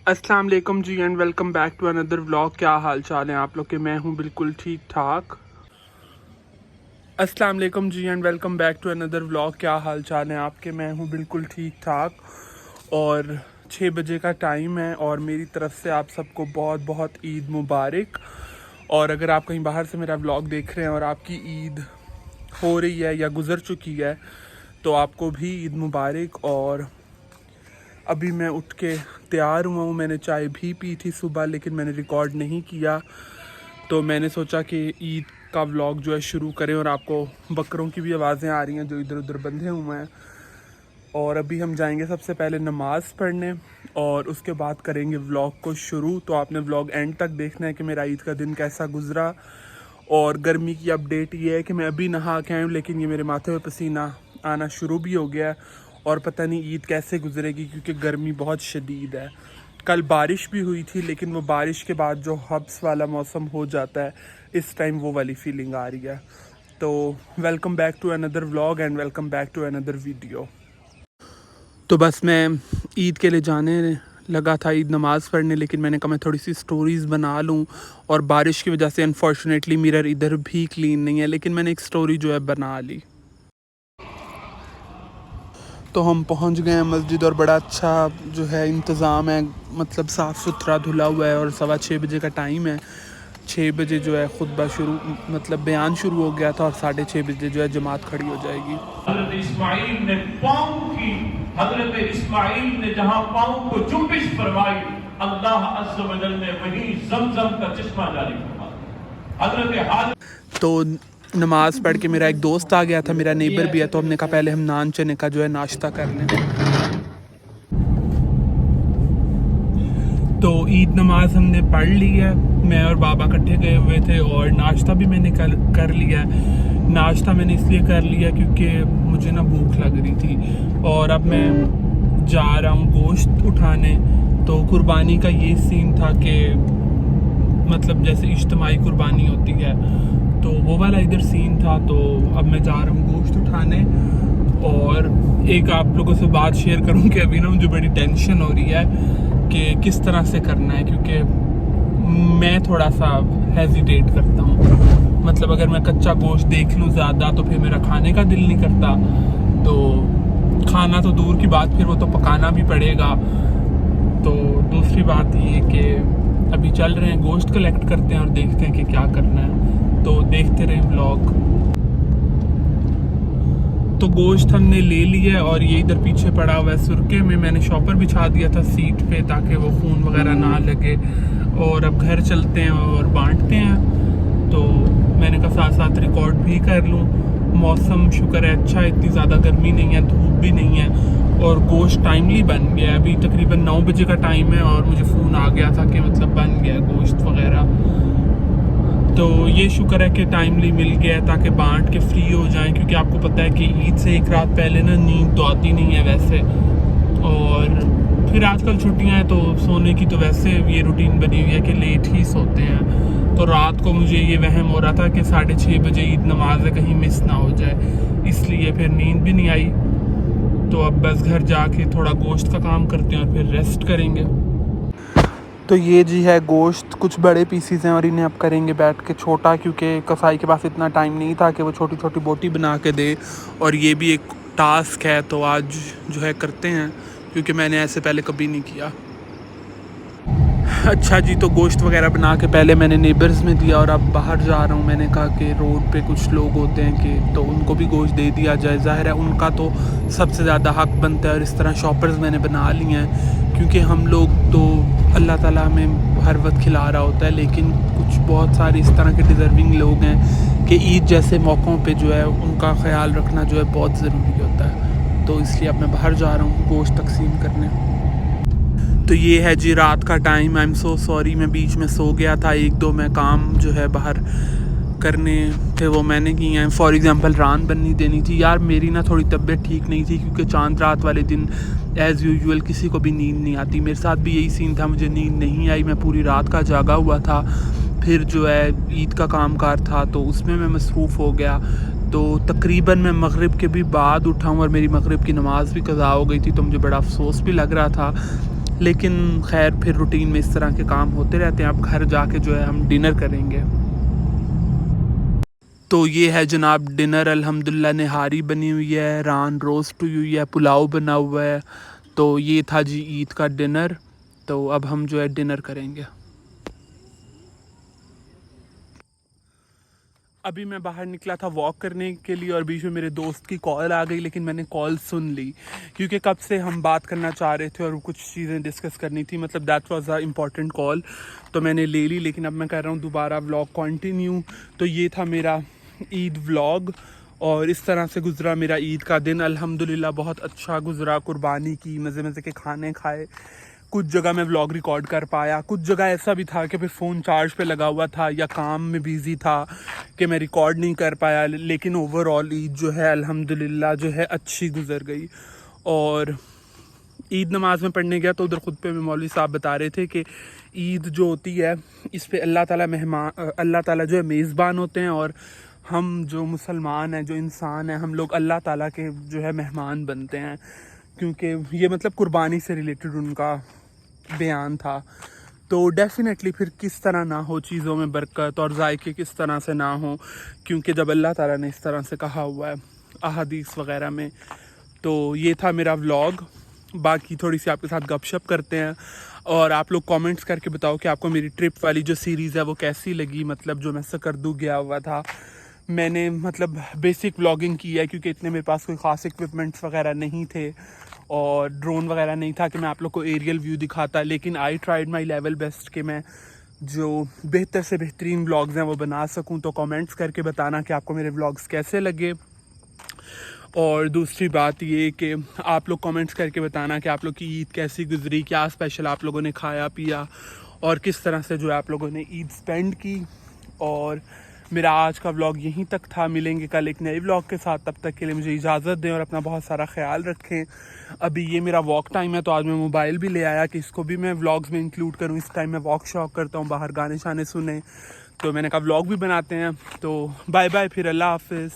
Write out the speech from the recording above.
अस्सलाम वालेकुम जी and welcome back to another vlog. क्या हाल चाल है आप लोग के? मैं हूँ बिल्कुल ठीक ठाक। अस्सलाम वालेकुम जी and welcome back to another vlog. क्या हाल चाल है आपके? मैं हूँ बिल्कुल ठीक ठाक। और 6 बजे का टाइम है और मेरी तरफ से आप सबको बहुत बहुत ईद मुबारक। और अगर आप कहीं बाहर से मेरा व्लॉग देख रहे हैं और आपकी ईद हो रही है या गुज़र चुकी है तो आपको भी ईद मुबारक। और अभी मैं उठ के तैयार हुआ हूँ। मैंने चाय भी पी थी सुबह लेकिन मैंने रिकॉर्ड नहीं किया, तो मैंने सोचा कि ईद का व्लॉग जो है शुरू करें। और आपको बकरों की भी आवाज़ें आ रही हैं जो इधर उधर बंधे हुए हैं। और अभी हम जाएंगे सबसे पहले नमाज़ पढ़ने और उसके बाद करेंगे व्लॉग को शुरू। तो आपने व्लॉग एंड तक देखना है कि मेरा ईद का दिन कैसा गुजरा। और गर्मी की अपडेट ये है कि मैं अभी नहा के आया हूँ लेकिन ये मेरे माथे पे पसीना आना शुरू भी हो गया है। और पता नहीं ईद कैसे गुजरेगी क्योंकि गर्मी बहुत शदीद है। कल बारिश भी हुई थी लेकिन वो बारिश के बाद जो हब्स वाला मौसम हो जाता है इस टाइम वो वाली फीलिंग आ रही है। तो welcome back to another vlog and welcome back to another video. तो बस मैं ईद के लिए जाने लगा था, ईद नमाज़ पढ़ने, लेकिन मैंने कहा मैं थोड़ी सी स्टोरीज़ बना लूँ। और बारिश की वजह से अनफॉर्चुनेटली मिरर इधर भी क्लीन नहीं है, लेकिन मैंने एक स्टोरी जो है बना ली। तो हम पहुंच गए हैं मस्जिद और बड़ा अच्छा जो है इंतज़ाम है, मतलब साफ़ सुथरा धुला हुआ है। और 6:15 बजे का टाइम है। 6 बजे जो है खुतबा शुरू, मतलब बयान शुरू हो गया था और 6:30 बजे जो है जमात खड़ी हो जाएगी। हज़रत इस्माइल ने पाँव की, हज़रत इस्माइल ने जहाँ पाँव को जुम्बिश फरमाई, अल्लाह अज़्ज़ व जल ने वहीं ज़मज़म का चश्मा जारी फरमाया। हज़रत तो नमाज़ पढ़ के मेरा एक दोस्त आ गया था, मेरा नेबर भी है, तो हमने कहा पहले हम नान चने का जो है नाश्ता कर लें। तो ईद नमाज हमने पढ़ ली है, मैं और बाबा इकट्ठे गए हुए थे। और नाश्ता भी मैंने कर लिया है। नाश्ता मैंने इसलिए कर लिया क्योंकि मुझे ना भूख लग रही थी। और अब मैं जा रहा हूँ गोश्त उठाने। तो कुर्बानी का ये सीन था कि मतलब जैसे इज्तिमाई कुर्बानी होती है तो वो वाला इधर सीन था। तो अब मैं जा रहा हूँ गोश्त उठाने। और एक आप लोगों से बात शेयर करूँ कि अभी ना मुझे बड़ी टेंशन हो रही है कि किस तरह से करना है, क्योंकि मैं थोड़ा सा हेजिटेट करता हूँ। मतलब अगर मैं कच्चा गोश्त देख लूँ ज़्यादा तो फिर मेरा खाने का दिल नहीं करता। तो खाना तो दूर की बात, फिर वो तो पकाना भी पड़ेगा। तो दूसरी बात ये कि अभी चल रहे हैं गोश्त कलेक्ट करते हैं और देखते हैं कि क्या करना है। तो देखते रहें व्लॉग। तो गोश्त हमने ले लिया है और ये इधर पीछे पड़ा हुआ है सुरके में। मैंने शॉपर बिछा दिया था सीट पे ताकि वो खून वगैरह ना लगे। और अब घर चलते हैं और बांटते हैं। तो मैंने कहा साथ साथ रिकॉर्ड भी कर लूँ। मौसम शुक्र है अच्छा है, इतनी ज़्यादा गर्मी नहीं है, धूप भी नहीं है। और गोश्त टाइमली बन गया है। अभी तकरीबन 9 बजे का टाइम है और मुझे फ़ोन आ गया था कि मतलब बन गया गोश्त वगैरह। तो ये शुक्र है कि टाइमली मिल गया है ताकि बांट के फ्री हो जाएं, क्योंकि आपको पता है कि ईद से एक रात पहले ना नींद तो आती नहीं है वैसे। और फिर आजकल छुट्टियां हैं तो सोने की तो वैसे ये रूटीन बनी हुई है कि लेट ही सोते हैं। तो रात को मुझे ये वहम हो रहा था कि 6:30 बजे ईद नमाज है, कहीं मिस ना हो जाए, इसलिए फिर नींद भी नहीं आई। तो अब बस घर जाके थोड़ा गोश्त का काम करते हैं और फिर रेस्ट करेंगे। तो ये जी है गोश्त, कुछ बड़े पीसीज हैं और इन्हें अब करेंगे बैठ के छोटा, क्योंकि कसाई के पास इतना टाइम नहीं था कि वो छोटी छोटी बोटी बना के दे। और ये भी एक टास्क है तो आज जो है करते हैं, क्योंकि मैंने ऐसे पहले कभी नहीं किया। अच्छा जी, तो गोश्त वगैरह बना के पहले मैंने नेबर्स में दिया और अब बाहर जा रहा हूँ। मैंने कहा कि रोड पे कुछ लोग होते हैं कि तो उनको भी गोश्त दे दिया जाए। ज़ाहिर है उनका तो सबसे ज़्यादा हक बनता है। और इस तरह शॉपर्स मैंने बना लिए हैं क्योंकि हम लोग तो अल्लाह ताला हमें हर वक्त खिला रहा होता है, लेकिन कुछ बहुत सारे इस तरह के डिज़र्विंग लोग हैं कि ईद जैसे मौक़ों पे जो है उनका ख्याल रखना जो है बहुत ज़रूरी होता है। तो इसलिए अब मैं बाहर जा रहा हूँ गोश्त तकसीम करने। तो ये है जी रात का time. I am so sorry, मैं बीच में सो गया था। 1-2 मैं काम जो है बाहर करने थे वो मैंने किए हैं। फॉर एग्ज़ाम्पल रान बननी देनी थी। यार मेरी ना थोड़ी तबीयत ठीक नहीं थी क्योंकि चांद रात वाले दिन एज़ यूजुअल किसी को भी नींद नहीं आती। मेरे साथ भी यही सीन था, मुझे नींद नहीं आई, मैं पूरी रात का जागा हुआ था। फिर जो है ईद का कामकार था तो उसमें मैं मसरूफ़ हो गया। तो तकरीबन मैं मगरिब के भी बाद उठा हूँ और मेरी मगरिब की नमाज़ भी क़ज़ा हो गई थी, तो मुझे बड़ा अफसोस भी लग रहा था। لیکن خیر پھر روٹین میں اس طرح کے کام ہوتے رہتے ہیں. اب گھر جا کے جو ہے ہم ڈنر کریں گے. تو یہ ہے جناب ڈنر. الحمدللہ نہاری بنی ہوئی ہے, ران روسٹ ہوئی ہے, پلاؤ بنا ہوا ہے. تو یہ تھا جی عید کا ڈنر. تو اب ہم جو ہے ڈنر کریں گے. ابھی میں باہر نکلا تھا واک کرنے کے لیے اور بیچ میں میرے دوست کی کال آ گئی, لیکن میں نے کال سن لی کیونکہ کب سے ہم بات کرنا چاہ رہے تھے اور کچھ چیزیں ڈسکس کرنی تھی. مطلب دیٹ واز اے امپورٹنٹ کال, تو میں نے لے لی. لیکن اب میں کر رہا ہوں دوبارہ ولاگ کنٹینیو. تو یہ تھا میرا عید ولاگ اور اس طرح سے گزرا میرا عید کا دن. الحمدللہ بہت اچھا گزرا. قربانی کی, مزے مزے کے کھانے کھائے. کچھ جگہ میں ولاگ ریکارڈ کر پایا, کچھ جگہ ایسا بھی تھا کہ پھر فون چارج پہ لگا ہوا تھا یا کام میں بیزی تھا کہ میں ریکارڈ نہیں کر پایا. لیکن اوور آل عید جو ہے الحمدللہ جو ہے اچھی گزر گئی. اور عید نماز میں پڑھنے گیا تو ادھر خطبے میں مولوی صاحب بتا رہے تھے کہ عید جو ہوتی ہے اس پہ اللہ تعالیٰ جو ہے میزبان ہوتے ہیں, اور ہم جو مسلمان ہیں, جو انسان ہیں, ہم لوگ اللہ تعالیٰ کے جو ہے مہمان بنتے ہیں. کیونکہ یہ مطلب قربانی سے ریلیٹڈ ان کا بیان تھا. تو ڈیفینیٹلی پھر کس طرح نہ ہو چیزوں میں برکت اور ذائقے کس طرح سے نہ ہوں, کیونکہ جب اللہ تعالیٰ نے اس طرح سے کہا ہوا ہے احادیث وغیرہ میں. تو یہ تھا میرا ولاگ. باقی تھوڑی سی آپ کے ساتھ گپ شپ کرتے ہیں اور آپ لوگ کامنٹس کر کے بتاؤ کہ آپ کو میری ٹرپ والی جو سیریز ہے وہ کیسی لگی. مطلب جو میں سکردو گیا ہوا تھا, میں نے مطلب بیسک ولاگنگ کی ہے کیونکہ اتنے میرے پاس کوئی خاص اکوپمنٹس وغیرہ نہیں تھے اور ڈرون وغیرہ نہیں تھا کہ میں آپ لوگ کو ایریل ویو دکھاتا. لیکن I tried my level best کہ میں جو بہتر سے بہترین ولاگز ہیں وہ بنا سکوں. تو کامنٹس کر کے بتانا کہ آپ کو میرے ولاگز کیسے لگے. اور دوسری بات یہ کہ آپ لوگ کامنٹس کر کے بتانا کہ آپ لوگ کی عید کیسی گزری, کیا اسپیشل آپ لوگوں نے کھایا پیا اور کس طرح سے جو ہے آپ لوگوں نے عید سپینڈ کی. اور میرا آج کا ولاگ یہیں تک تھا. ملیں گے کل ایک نئے ولاگ کے ساتھ. تب تک کے لیے مجھے اجازت دیں اور اپنا بہت سارا خیال رکھیں. ابھی یہ میرا واک ٹائم ہے تو آج میں موبائل بھی لے آیا کہ اس کو بھی میں ولاگز میں انکلوڈ کروں. اس ٹائم میں واک شاک کرتا ہوں, باہر گانے شانے سنیں, تو میں نے کہا ولاگ بھی بناتے ہیں. تو بائے بائے, پھر اللہ حافظ.